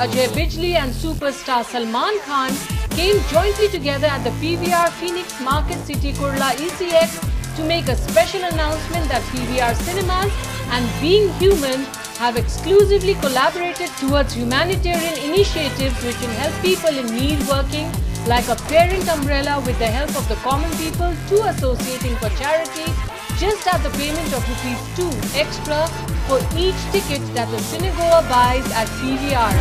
Ajay Bijli and superstar Salman Khan came jointly together at the PVR Phoenix Market City Kurla ECX to make a special announcement that PVR Cinemas and Being Human have exclusively collaborated towards humanitarian initiatives which will help people in need, working like a parent umbrella with the help of the common people to associating for charity, just at the payment of ₹2 extra for each ticket that the cinegoer buys at PVR.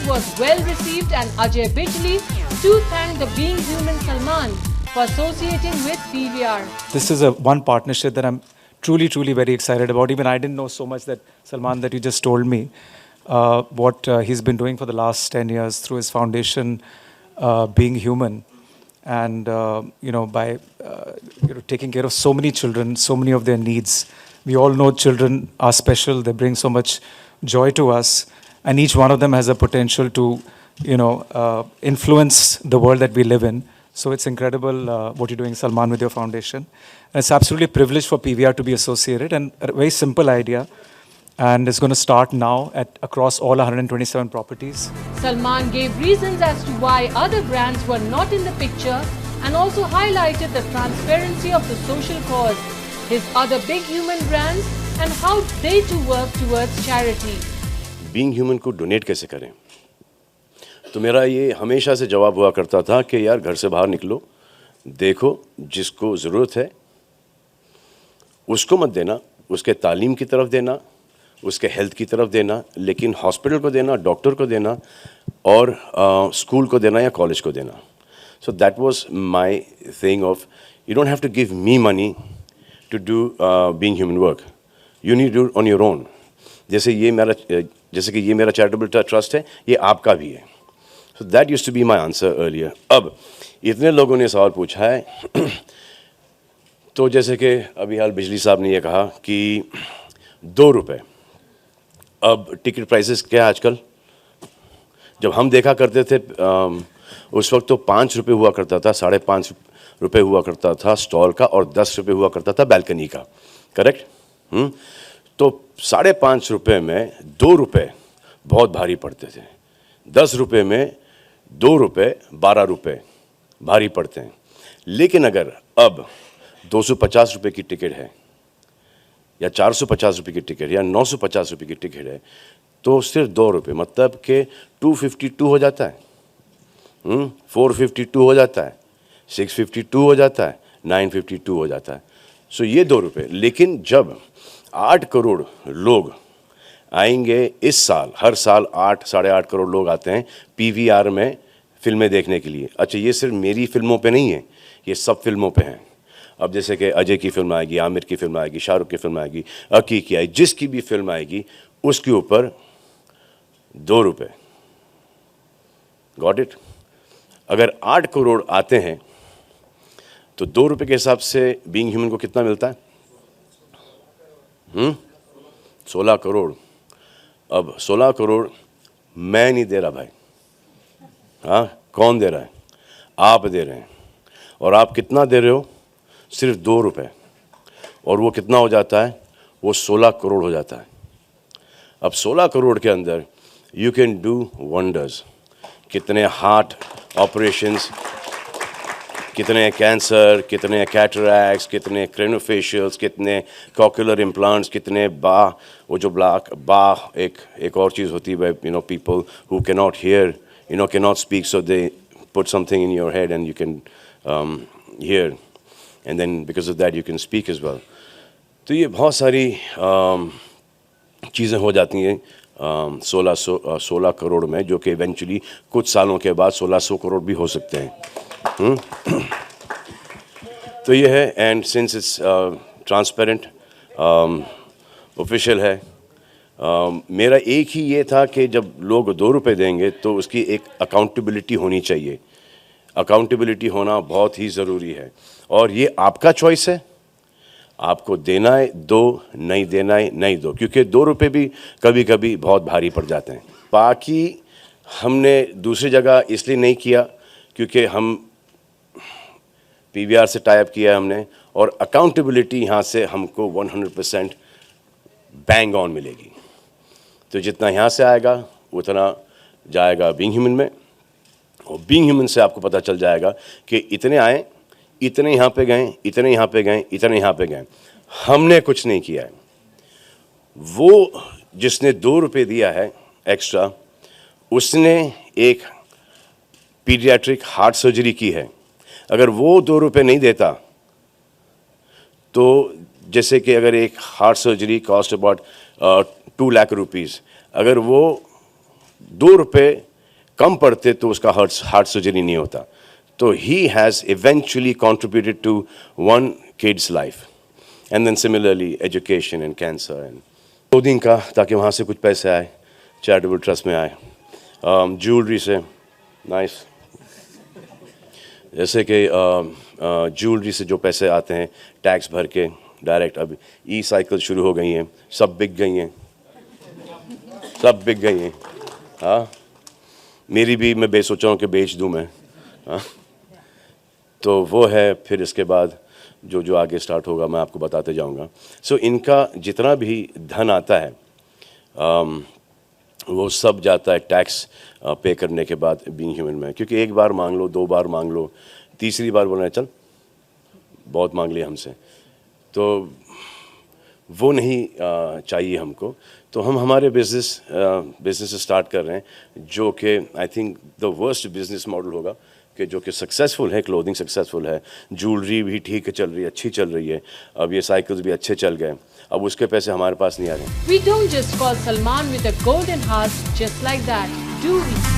Was well received, and Ajay Bijli too thanked the Being Human Salman for associating with PVR. This is one partnership that I'm truly very excited about. Even I didn't know so much that Salman, that you just told me what he's been doing for the last 10 years through his foundation, Being Human, and by taking care of so many children, so many of their needs. We all know children are special. They bring so much joy to us. And each one of them has a potential to, influence the world that we live in. So it's incredible what you're doing, Salman, with your foundation. And it's absolutely a privilege for PVR to be associated, and a very simple idea. And it's going to start now across all 127 properties. Salman gave reasons as to why other brands were not in the picture, and also highlighted the transparency of the social cause, his other Big Human brands, and how they too work towards charity. Being human को donate कैसे करें, तो मेरा ये हमेशा से जवाब हुआ करता था कि यार घर से बाहर निकलो, देखो जिसको ज़रूरत है उसको मत देना, उसके तालीम की तरफ देना, उसके हेल्थ की तरफ देना, लेकिन हॉस्पिटल को देना, डॉक्टर को देना और स्कूल को देना या कॉलेज को देना. So that was my thing of you don't have to give me money to do being human work, you need to do on your own. जैसे कि ये मेरा चैरिटेबल ट्रस्ट है, ये आपका भी है. So that used to be my answer earlier. अब इतने लोगों ने सवाल पूछा है तो जैसे कि अभी हाल बिजली साहब ने ये कहा कि ₹2. अब टिकट प्राइसेस क्या है आजकल? जब हम देखा करते थे उस वक्त तो ₹5 हुआ करता था, ₹5.5 हुआ करता था स्टॉल का, और ₹10 हुआ करता था बालकनी का. करेक्ट? तो ₹5.5 में ₹2 बहुत भारी पड़ते थे. ₹10 में ₹2 ₹12 भारी पड़ते हैं. लेकिन अगर अब ₹250 की टिकट है या ₹450 की टिकट या ₹950 की टिकट है, तो सिर्फ ₹2, मतलब कि 252 हो जाता है, 452 हो जाता है, 652 हो जाता है, 952 हो जाता है. सो ये ₹2. लेकिन जब 8 करोड़ लोग आएंगे इस साल, हर साल 8-8.5 करोड़ लोग आते हैं पीवीआर में फिल्में देखने के लिए. अच्छा, ये सिर्फ मेरी फिल्मों पे नहीं है, ये सब फिल्मों पे हैं. अब जैसे कि अजय की फिल्म आएगी, आमिर की फिल्म आएगी, शाहरुख की फिल्म आएगी, अकी की आएगी, जिसकी भी फिल्म आएगी उसके ऊपर ₹2. Got it? अगर 8 करोड़ आते हैं तो ₹2 के हिसाब से बीइंग ह्यूमन को कितना मिलता है? 16 करोड़. अब 16 करोड़ मैं नहीं दे रहा भाई, हाँ, कौन दे रहा है? आप दे रहे हैं. और आप कितना दे रहे हो? सिर्फ ₹2. और वो कितना हो जाता है? वो 16 करोड़ हो जाता है. अब 16 करोड़ के अंदर यू कैन डू वंडर्स. कितने हार्ट ऑपरेशंस, कितने कैंसर, कितने कैटरैक्ट्स, कितने क्रेनोफेशियल्स, कितने कॉक्युलर इम्प्लांट्स, कितने वो जो एक और चीज़ होती है, people who can not hear, can not speak, so they put something in your head and you can hear, and then because of that you can speak as well. तो ये बहुत सारी चीज़ें हो जाती हैं 16 करोड़ में, जो कि इवेंचुअली कुछ सालों के बाद 1600 करोड़ भी हो सकते हैं. तो ये है, and since it's transparent, official है. मेरा एक ही ये था कि जब लोग ₹2 देंगे तो उसकी एक अकाउंटेबिलिटी होनी चाहिए. अकाउंटेबिलिटी होना बहुत ही ज़रूरी है, और ये आपका चॉइस है. आपको देना है दो, नहीं देना है नहीं दो, क्योंकि ₹2 भी कभी कभी बहुत भारी पड़ जाते हैं. बाकी हमने दूसरी जगह इसलिए नहीं किया क्योंकि हम पीवीआर से टाई अप किया है हमने, और अकाउंटेबिलिटी यहाँ से हमको 100% बैंग ऑन मिलेगी। तो जितना यहाँ से आएगा उतना जाएगा बीइंग ह्यूमन में, और बीइंग ह्यूमन से आपको पता चल जाएगा कि इतने आए, इतने यहाँ पे गए, इतने यहाँ पे गए, इतने यहाँ पे गए। हमने कुछ नहीं किया है। वो जिसने 2 रुपये दिया है एक्स्ट्रा, उसने एक पीडियाट्रिक हार्ट सर्जरी की है। अगर वो 2 रुपये नहीं देता तो जैसे कि अगर एक heart surgery cost about 2 lakh rupees, अगर वो 2 रुपये कम पड़ते तो उसका हार्ट सर्जरी नहीं होता। तो he has eventually contributed to one kid's life, and then similarly education and cancer and clothing का, ताकि वहाँ से कुछ पैसे आए, चैरिटेबल ट्रस्ट में आए, ज्वेलरी से नाइस, जैसे कि ज्वेलरी से जो पैसे आते हैं टैक्स भर के डायरेक्ट, अब ई साइकिल शुरू हो गई हैं, सब बिक गई हैं, सब बिक गई हैं। हाँ, मेरी भी मैं सोचा हूँ कि बेच दूँ मैं। हाँ, तो वो है। फिर इसके बाद जो जो आगे स्टार्ट होगा मैं आपको बताते जाऊँगा। सो इनका जितना भी धन आता है वो सब जाता है टैक्स पे करने के बाद बीइंग ह्यूमन में, क्योंकि एक बार मांग लो, 2 बार मांग लो, तीसरी बार बोलना चल बहुत मांग लिया हमसे, तो वो नहीं चाहिए हमको। तो हम हमारे बिजनेस स्टार्ट कर रहे हैं जो कि I think the worst business model होगा, कि जो कि सक्सेसफुल है, क्लोथिंग सक्सेसफुल है, ज्वेलरी भी ठीक है चल रही है, अच्छी चल रही है, अब ये साइकिल्स भी अच्छे चल गए, अब उसके पैसे हमारे पास नहीं आ रहे हैं। We don't just call Salman with a golden heart just like that, do we?